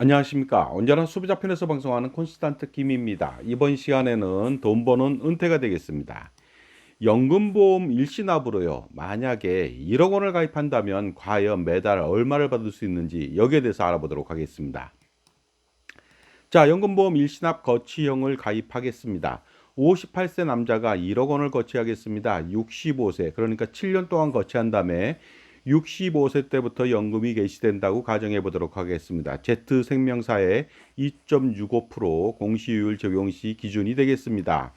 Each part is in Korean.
안녕하십니까. 언제나 소비자 편에서 방송하는 콘스탄트 김입니다. 이번 시간에는 돈 버는 은퇴가 되겠습니다. 연금보험 일시납으로요. 만약에 1억 원을 가입한다면 과연 매달 얼마를 받을 수 있는지 여기에 대해서 알아보도록 하겠습니다. 자, 연금보험 일시납 거치형을 가입하겠습니다. 58세 남자가 1억 원을 거치하겠습니다. 65세, 그러니까 7년 동안 거치한 다음에 65세 때부터 연금이 개시된다고 가정해 보도록 하겠습니다. Z생명사의 2.65% 공시율 적용 시 기준이 되겠습니다.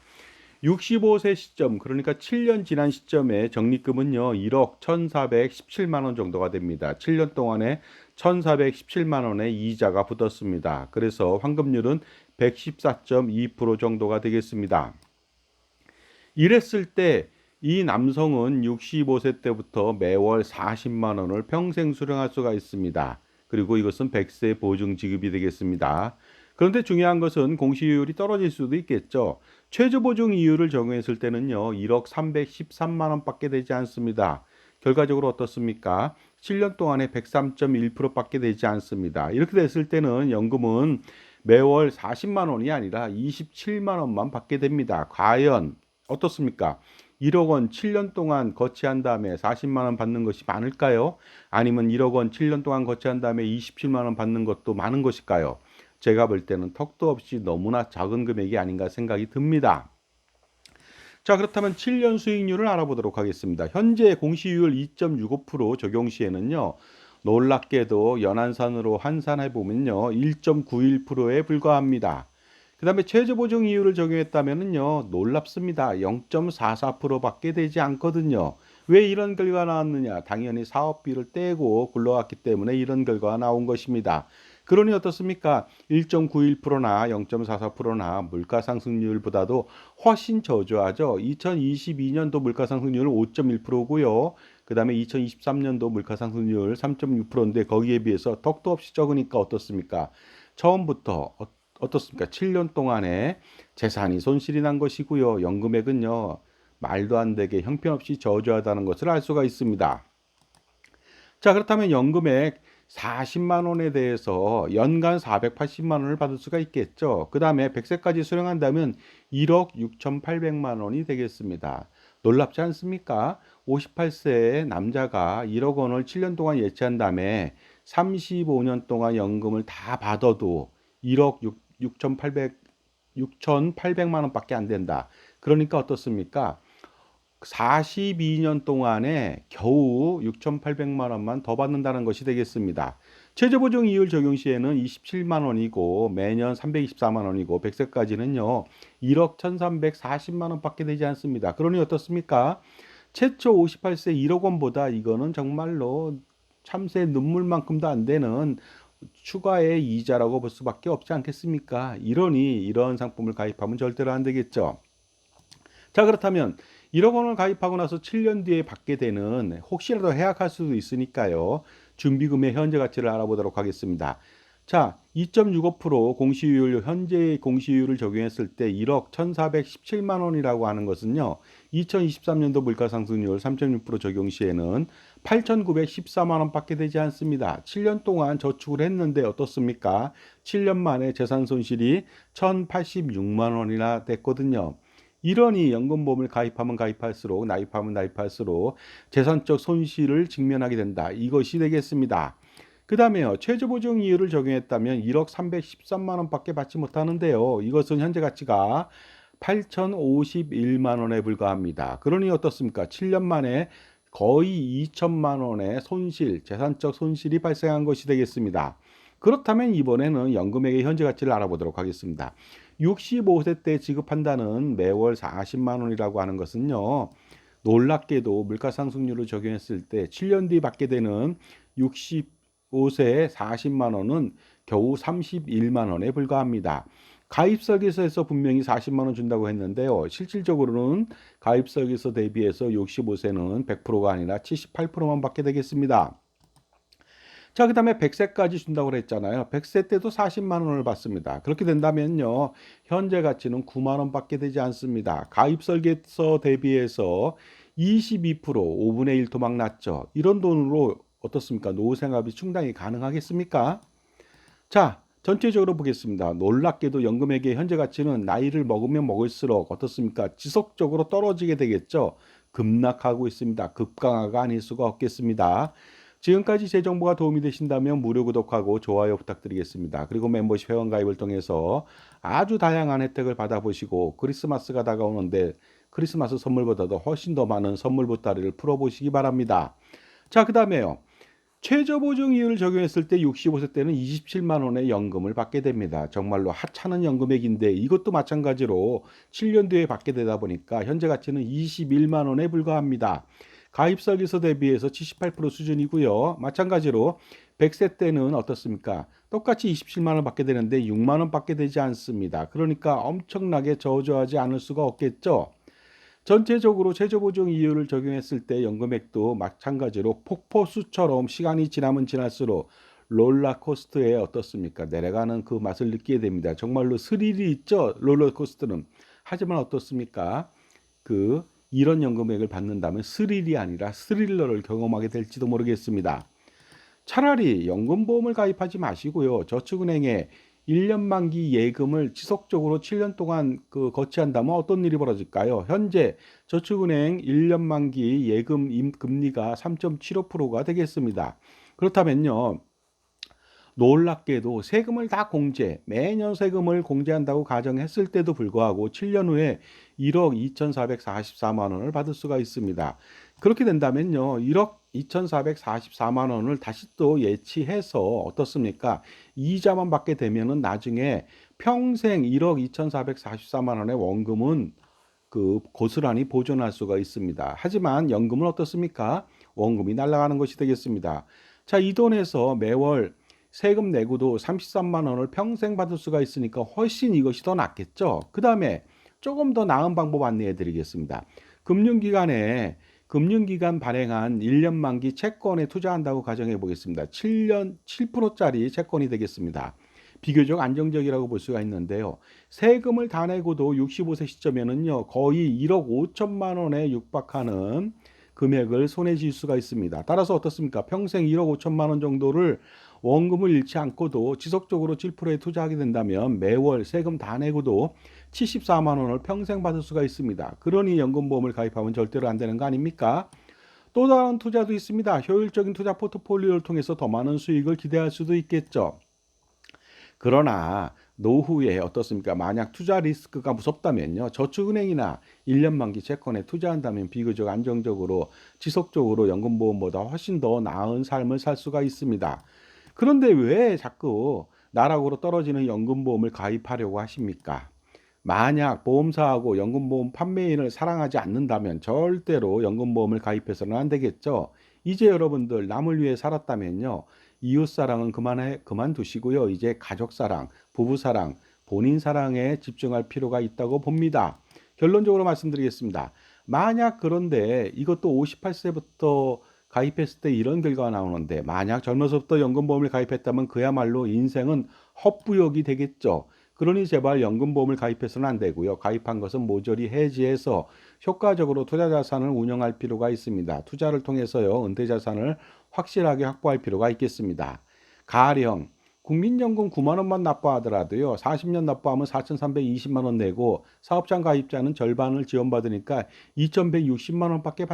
65세 시점, 그러니까 7년 지난 시점에 적립금은요 1억 1,417만 원 정도가 됩니다. 7년 동안에 1,417만 원의 이자가 붙었습니다. 그래서 환급률은 114.2% 정도가 되겠습니다. 이랬을 때 이 남성은 65세 때부터 매월 40만 원을 평생 수령할 수가 있습니다. 그리고 이것은 100세 보증 지급이 되겠습니다. 그런데 중요한 것은 공시율이 떨어질 수도 있겠죠. 최저 보증 이율을 적용했을 때는요, 1억 313만 원밖에 되지 않습니다. 결과적으로 어떻습니까? 7년 동안에 103.1%밖에 되지 않습니다. 이렇게 됐을 때는 연금은 매월 40만 원이 아니라 27만 원만 받게 됩니다. 과연 어떻습니까? 1억 원 7년 동안 거치한 다음에 40만 원 받는 것이 많을까요? 아니면 1억 원 7년 동안 거치한 다음에 27만 원 받는 것도 많은 것일까요? 제가 볼 때는 턱도 없이 너무나 작은 금액이 아닌가 생각이 듭니다. 자, 그렇다면 7년 수익률을 알아보도록 하겠습니다. 현재 공시율 2.65% 적용 시에는요. 놀랍게도 연한산으로 환산해 보면요. 1.91%에 불과합니다. 그 다음에 최저 보증 이율을 적용했다면요. 놀랍습니다. 0.44%밖에 되지 않거든요. 왜 이런 결과가 나왔느냐? 당연히 사업비를 떼고 굴러왔기 때문에 이런 결과가 나온 것입니다. 그러니 어떻습니까? 1.91%나 0.44%나 물가 상승률보다도 훨씬 저조하죠. 2022년도 물가 상승률 5.1%고요. 그 다음에 2023년도 물가 상승률 3.6%인데 거기에 비해서 덕도 없이 적으니까 어떻습니까? 처음부터 어떻습니까? 7년 동안에 재산이 손실이 난 것이고요. 연금액은요. 말도 안 되게 형편없이 저조하다는 것을 알 수가 있습니다. 자, 그렇다면 연금액 40만 원에 대해서 연간 480만 원을 받을 수가 있겠죠. 그 다음에 100세까지 수령한다면 1억 6,800만 원이 되겠습니다. 놀랍지 않습니까? 58세 남자가 1억 원을 7년 동안 예치한 다음에 35년 동안 연금을 다 받아도 1억 6,800만 원밖에 안 된다. 그러니까 어떻습니까? 42년 동안에 겨우 6,800만 원만 더 받는다는 것이 되겠습니다. 최저보증 이율 적용 시에는 27만 원이고 매년 324만 원이고 100세까지는요. 1억 1,340만 원밖에 되지 않습니다. 그러니 어떻습니까? 최초 58세 1억 원보다 이거는 정말로 참새 눈물만큼도 안 되는 추가의 이자라고 볼 수밖에 없지 않겠습니까? 이러니 이런 상품을 가입하면 절대로 안 되겠죠. 자, 그렇다면 1억 원을 가입하고 나서 7년 뒤에 받게 되는 혹시라도 해약할 수도 있으니까요. 준비금의 현재 가치를 알아보도록 하겠습니다. 자, 2.65% 공시율 현재 공시율을 적용했을 때 1억 1,417만 원이라고 하는 것은요. 2023년도 물가상승률 3.6% 적용 시에는 8,914만 원밖에 되지 않습니다. 7년 동안 저축을 했는데 어떻습니까? 7년 만에 재산 손실이 1,086만 원이나 됐거든요. 이러니 연금보험을 가입하면 가입할수록 나입하면 나입할수록 재산적 손실을 직면하게 된다. 이것이 되겠습니다. 그 다음에요. 최저보증 이율을 적용했다면 1억 313만 원밖에 받지 못하는데요. 이것은 현재 가치가 8,051만 원에 불과합니다. 그러니 어떻습니까? 7년 만에 거의 2천만 원의 손실, 재산적 손실이 발생한 것이 되겠습니다. 그렇다면 이번에는 연금액의 현재 가치를 알아보도록 하겠습니다. 65세 때 지급한다는 매월 40만 원이라고 하는 것은요. 놀랍게도 물가상승률을 적용했을 때 7년 뒤 받게 되는 65세 40만 원은 겨우 31만 원에 불과합니다. 가입 설계서에서 분명히 40만 원 준다고 했는데요. 실질적으로는 가입 설계서 대비해서 65세는 100%가 아니라 78%만 받게 되겠습니다. 자, 그 다음에 100세까지 준다고 그랬잖아요. 100세 때도 40만 원을 받습니다. 그렇게 된다면요. 현재 가치는 9만 원밖에 되지 않습니다. 가입 설계서 대비해서 22%, 5분의 1 토막 났죠. 이런 돈으로 어떻습니까? 노후 생활이 충당이 가능하겠습니까? 자, 전체적으로 보겠습니다. 놀랍게도 연금액의 현재 가치는 나이를 먹으면 먹을수록 어떻습니까? 지속적으로 떨어지게 되겠죠. 급락하고 있습니다. 급강하가 아닐 수가 없겠습니다. 지금까지 제 정보가 도움이 되신다면 무료 구독하고 좋아요 부탁드리겠습니다. 그리고 멤버십 회원 가입을 통해서 아주 다양한 혜택을 받아보시고 크리스마스가 다가오는데 크리스마스 선물보다도 훨씬 더 많은 선물 보따리를 풀어보시기 바랍니다. 자, 그 다음에요. 최저보증 이율을 적용했을 때 65세 때는 27만 원의 연금을 받게 됩니다. 정말로 하찮은 연금액인데 이것도 마찬가지로 7년 뒤에 받게 되다 보니까 현재 가치는 21만 원에 불과합니다. 가입설 기서 대비해서 78% 수준이고요. 마찬가지로 100세 때는 어떻습니까? 똑같이 27만 원 받게 되는데 6만 원 받게 되지 않습니다. 그러니까 엄청나게 저조하지 않을 수가 없겠죠. 전체적으로 최저보증 이율을 적용했을 때 연금액도 마찬가지로 폭포수처럼 시간이 지나면 지날수록 롤러코스터에 어떻습니까? 내려가는 그 맛을 느끼게 됩니다. 정말로 스릴이 있죠, 롤러코스터는. 하지만 어떻습니까? 이런 연금액을 받는다면 스릴이 아니라 스릴러를 경험하게 될지도 모르겠습니다. 차라리 연금보험을 가입하지 마시고요. 저축은행에 1년 만기 예금을 지속적으로 7년 동안 거치한다면 어떤 일이 벌어질까요? 현재 저축은행 1년 만기 예금 금리가 3.75%가 되겠습니다. 그렇다면요. 놀랍게도 세금을 다 매년 세금을 공제한다고 가정했을 때도 불구하고 7년 후에 1억 2,444만 원을 받을 수가 있습니다. 그렇게 된다면요. 1억 2,444만 원을 다시 또 예치해서 어떻습니까? 이자만 받게 되면은 나중에 평생 1억 2,444만 원의 원금은 고스란히 보존할 수가 있습니다. 하지만 연금은 어떻습니까? 원금이 날아가는 것이 되겠습니다. 자, 이 돈에서 매월 세금 내고도 33만 원을 평생 받을 수가 있으니까 훨씬 이것이 더 낫겠죠. 그 다음에 조금 더 나은 방법 안내해 드리겠습니다. 금융기관 발행한 1년 만기 채권에 투자한다고 가정해 보겠습니다. 7년 7%짜리 채권이 되겠습니다. 비교적 안정적이라고 볼 수가 있는데요. 세금을 다 내고도 65세 시점에는요, 거의 1억 5천만 원에 육박하는 금액을 손에 쥘 수가 있습니다. 따라서 어떻습니까? 평생 1억 5천만 원 정도를 원금을 잃지 않고도 지속적으로 7%에 투자하게 된다면 매월 세금 다 내고도 74만 원을 평생 받을 수가 있습니다. 그러니 연금보험을 가입하면 절대로 안 되는 거 아닙니까? 또 다른 투자도 있습니다. 효율적인 투자 포트폴리오를 통해서 더 많은 수익을 기대할 수도 있겠죠. 그러나 노후에 어떻습니까? 만약 투자 리스크가 무섭다면요. 저축은행이나 1년 만기 채권에 투자한다면 비교적 안정적으로 지속적으로 연금보험보다 훨씬 더 나은 삶을 살 수가 있습니다. 그런데 왜 자꾸 나락으로 떨어지는 연금보험을 가입하려고 하십니까? 만약 보험사하고 연금보험 판매인을 사랑하지 않는다면 절대로 연금보험을 가입해서는 안 되겠죠. 이제 여러분들 남을 위해 살았다면요. 이웃사랑은 그만두시고요. 이제 가족사랑, 부부사랑, 본인 사랑에 집중할 필요가 있다고 봅니다. 결론적으로 말씀드리겠습니다. 만약 그런데 이것도 58세부터 가입했을 때 이런 결과가 나오는데 만약 젊어서부터 연금보험을 가입했다면 그야말로 인생은 헛부역이 되겠죠. 그러니 제발 연금보험을 가입해서는 안 되고요. 가입한 것은 모조리 해지해서 효과적으로 투자자산을 운영할 필요가 있습니다. 투자를 통해서요. 은퇴자산을 확실하게 확보할 필요가 있겠습니다. 가령 국민연금 9만 원만 납부하더라도요. 40년 납부하면 4,320만 원 내고 사업장 가입자는 절반을 지원받으니까 2,160만 원밖에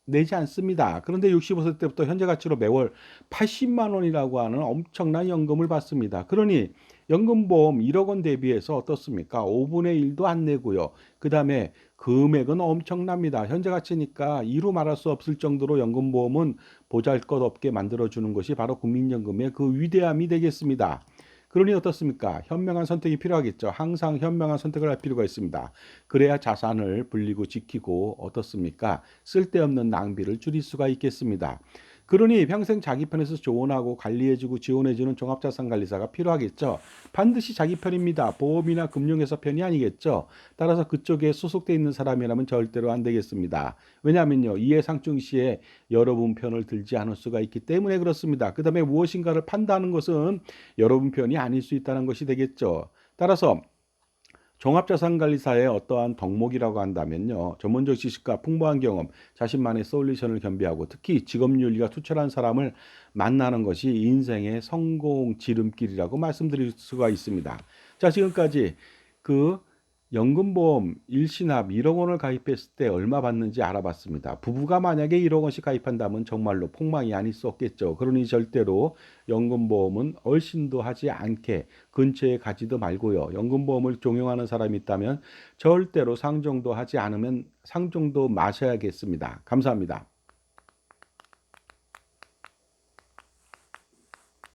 내지 않습니다. 그런데 65세 때부터 현재 가치로 매월 80만 원이라고 하는 엄청난 연금을 받습니다. 그러니 연금보험 1억 원 대비해서 어떻습니까? 5분의 1도 안 내고요. 그 다음에 금액은 엄청납니다. 현재 가치니까 이루 말할 수 없을 정도로 연금보험은 보잘것없게 만들어주는 것이 바로 국민연금의 그 위대함이 되겠습니다. 그러니 어떻습니까? 현명한 선택이 필요하겠죠. 항상 현명한 선택을 할 필요가 있습니다. 그래야 자산을 불리고 지키고 어떻습니까? 쓸데없는 낭비를 줄일 수가 있겠습니다. 그러니 평생 자기 편에서 조언하고 관리해주고 지원해주는 종합자산관리사가 필요하겠죠. 반드시 자기 편입니다. 보험이나 금융회사 편이 아니겠죠. 따라서 그쪽에 소속돼 있는 사람이라면 절대로 안 되겠습니다. 왜냐하면요. 이해상충시에 여러분 편을 들지 않을 수가 있기 때문에 그렇습니다. 그 다음에 무엇인가를 판단하는 것은 여러분 편이 아닐 수 있다는 것이 되겠죠. 따라서 종합자산관리사의 어떠한 덕목이라고 한다면요. 전문적 지식과 풍부한 경험, 자신만의 솔루션을 겸비하고 특히 직업윤리가 투철한 사람을 만나는 것이 인생의 성공 지름길이라고 말씀드릴 수가 있습니다. 자, 지금까지 그 연금보험 일시납 1억 원을 가입했을 때 얼마 받는지 알아봤습니다. 부부가 만약에 1억 원씩 가입한다면 정말로 폭망이 아닐 수 없겠죠. 그러니 절대로 연금보험은 얼씬도 하지 않게 근처에 가지도 말고요. 연금보험을 종용하는 사람이 있다면 절대로 상종도 하지 않으면 상종도 마셔야겠습니다. 감사합니다.